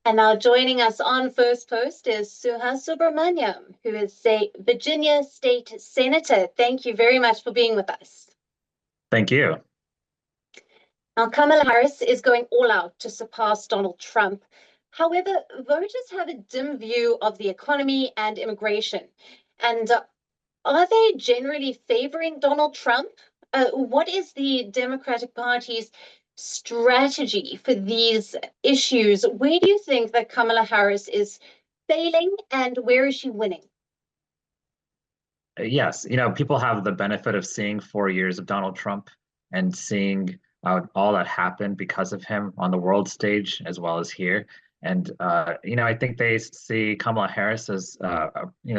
And now joining us on First Post is Suhas Subramanyam, who is a Virginia State Senator. Thank you very much for being with us. Thank you. Now, Kamala Harris is going all out to surpass Donald Trump. However, voters have a dim view of the economy and immigration. And are they generally favoring Donald Trump? What is the Democratic Party's strategy for these issues? Where do you think that Kamala Harris is failing and where is she winning? Yes, people have the benefit of seeing 4 years of Donald Trump and seeing all that happened because of him on the world stage as well as here. And I think they see Kamala Harris as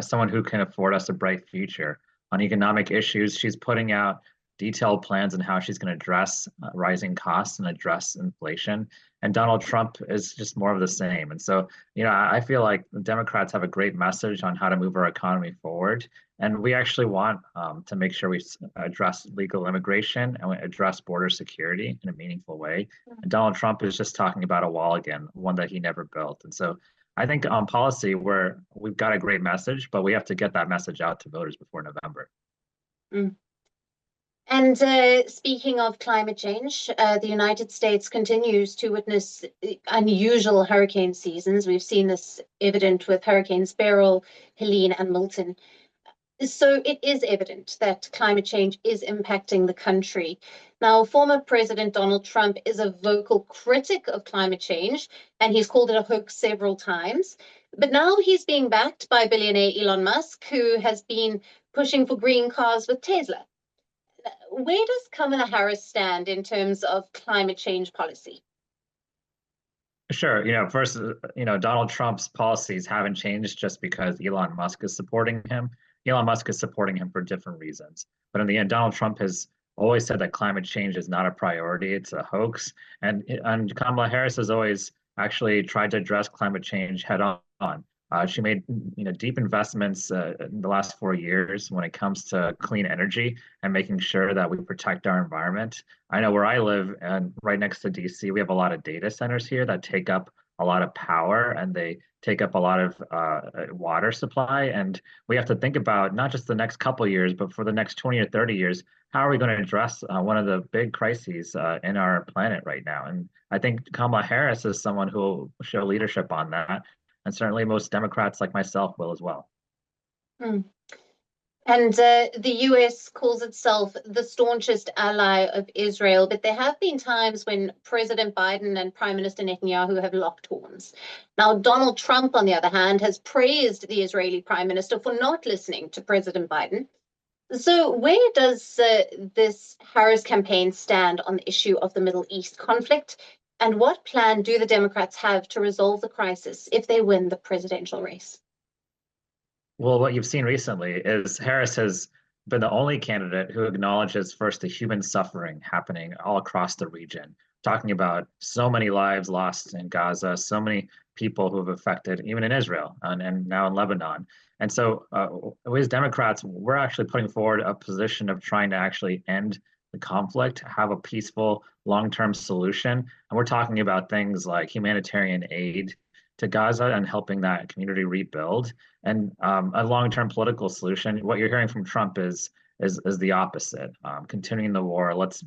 someone who can afford us a bright future on economic issues. She's putting out detailed plans on how she's going to address rising costs and address inflation. And Donald Trump is just more of the same. And so, I feel like the Democrats have a great message on how to move our economy forward. And we actually want to make sure we address legal immigration and we address border security in a meaningful way. And Donald Trump is just talking about a wall again, one that he never built. And so I think on policy, we've got a great message, but we have to get that message out to voters before November. Mm. And speaking of climate change, the United States continues to witness unusual hurricane seasons. We've seen this evident with Hurricanes Beryl, Helene, and Milton. So it is evident that climate change is impacting the country. Now, former President Donald Trump is a vocal critic of climate change, and he's called it a hoax several times. But now he's being backed by billionaire Elon Musk, who has been pushing for green cars with Tesla. Where does Kamala Harris stand in terms of climate change policy? Sure. First, Donald Trump's policies haven't changed just because Elon Musk is supporting him. Elon Musk is supporting him for different reasons. But in the end, Donald Trump has always said that climate change is not a priority. It's a hoax. And Kamala Harris has always actually tried to address climate change head on. She made deep investments in the last 4 years when it comes to clean energy and making sure that we protect our environment. I know where I live and right next to DC, we have a lot of data centers here that take up a lot of power and they take up a lot of water supply. And we have to think about not just the next couple of years, but for the next 20 or 30 years, how are we going to address one of the big crises in our planet right now? And I think Kamala Harris is someone who will show leadership on that. And certainly most Democrats like myself will as well. Mm. And the US calls itself the staunchest ally of Israel, but there have been times when President Biden and Prime Minister Netanyahu have locked horns. Now, Donald Trump, on the other hand, has praised the Israeli Prime Minister for not listening to President Biden. So where does this Harris campaign stand on the issue of the Middle East conflict? And what plan do the Democrats have to resolve the crisis if they win the presidential race? Well, what you've seen recently is Harris has been the only candidate who acknowledges first the human suffering happening all across the region, talking about so many lives lost in Gaza, so many people who have affected, even in Israel and now in Lebanon. And so we as Democrats, we're actually putting forward a position of trying to actually end the conflict, have a peaceful long-term solution. And we're talking about things like humanitarian aid to Gaza and helping that community rebuild, and a long-term political solution. What you're hearing from Trump is the opposite. Continuing the war. Let's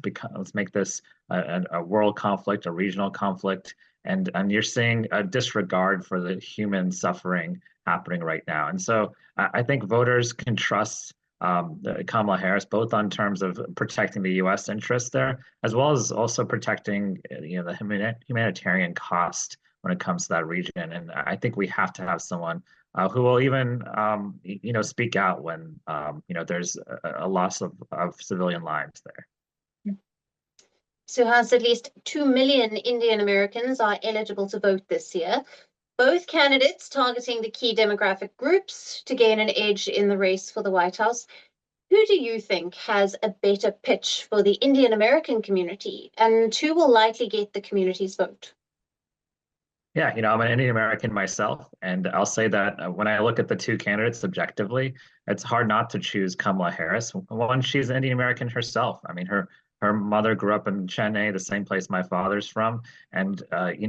make this a world conflict, a regional conflict, and you're seeing a disregard for the human suffering happening right now. And so I think voters can trust Kamala Harris, both on terms of protecting the U.S. interests there, as well as also protecting the humanitarian cost when it comes to that region. And I think we have to have someone who will even speak out when there's a loss of civilian lives there. Suhas, at least 2 million Indian Americans are eligible to vote this year. Both candidates targeting the key demographic groups to gain an edge in the race for the White House. Who do you think has a better pitch for the Indian American community, and who will likely get the community's vote? Yeah, I'm an Indian American myself, and I'll say that when I look at the two candidates objectively, it's hard not to choose Kamala Harris. One, she's an Indian American herself. I mean, her Her mother grew up in Chennai, the same place my father's from, and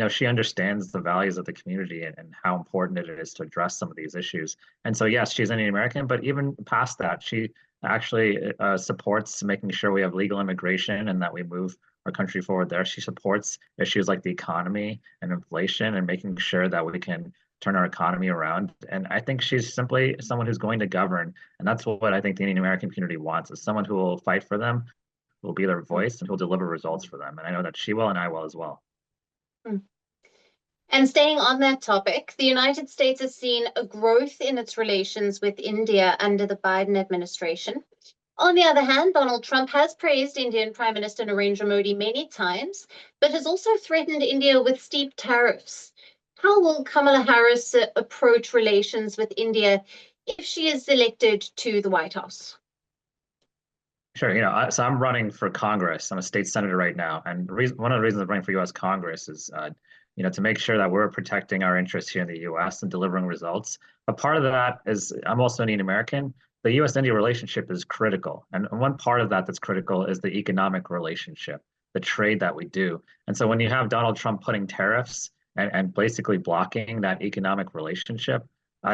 she understands the values of the community and how important it is to address some of these issues. And so, yes, she's Indian American, but even past that, she actually supports making sure we have legal immigration and that we move our country forward there. She supports issues like the economy and inflation and making sure that we can turn our economy around. And I think she's simply someone who's going to govern. And that's what I think the Indian American community wants, is someone who will fight for them, who will be their voice, and who will deliver results for them. And I know that she will, and I will as well. And staying on that topic, the United States has seen a growth in its relations with India under the Biden administration. On the other hand, Donald Trump has praised Indian Prime Minister Narendra Modi many times, but has also threatened India with steep tariffs. How will Kamala Harris approach relations with India if she is elected to the White House? Sure. So I'm running for Congress. I'm a state senator right now. And one of the reasons I'm running for U.S. Congress is, to make sure that we're protecting our interests here in the U.S. and delivering results. But part of that is I'm also Indian American. The U.S.-India relationship is critical. And one part of that that's critical is the economic relationship, the trade that we do. And so when you have Donald Trump putting tariffs and basically blocking that economic relationship,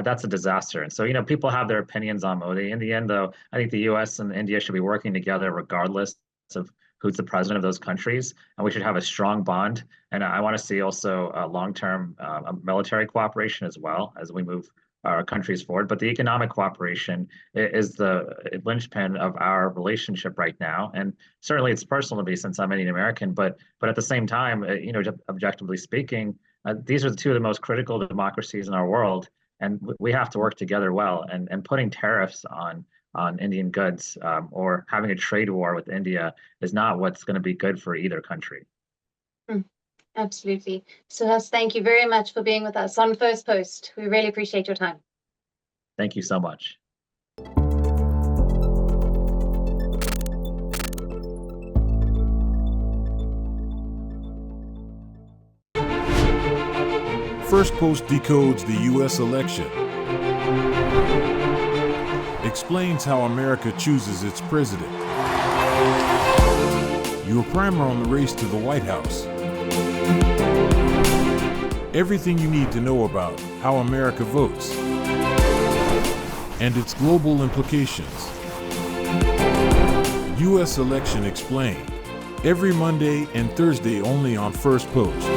that's a disaster. And so, people have their opinions on Modi. In the end, though, I think the U.S. and India should be working together regardless of who's the president of those countries. And we should have a strong bond. And I want to see also long-term military cooperation as well as we move our countries forward. But the economic cooperation is the linchpin of our relationship right now. And certainly it's personal to me since I'm Indian American. But at the same time, objectively speaking, these are the two of the most critical democracies in our world. And we have to work together well. And putting tariffs on Indian goods or having a trade war with India is not what's going to be good for either country. Absolutely. Suhas, thank you very much for being with us on First Post. We really appreciate your time. Thank you so much. First Post decodes the U.S. election, explains how America chooses its president, your primer on the race to the White House, everything you need to know about how America votes and its global implications. U.S. Election Explained, every Monday and Thursday only on First Post.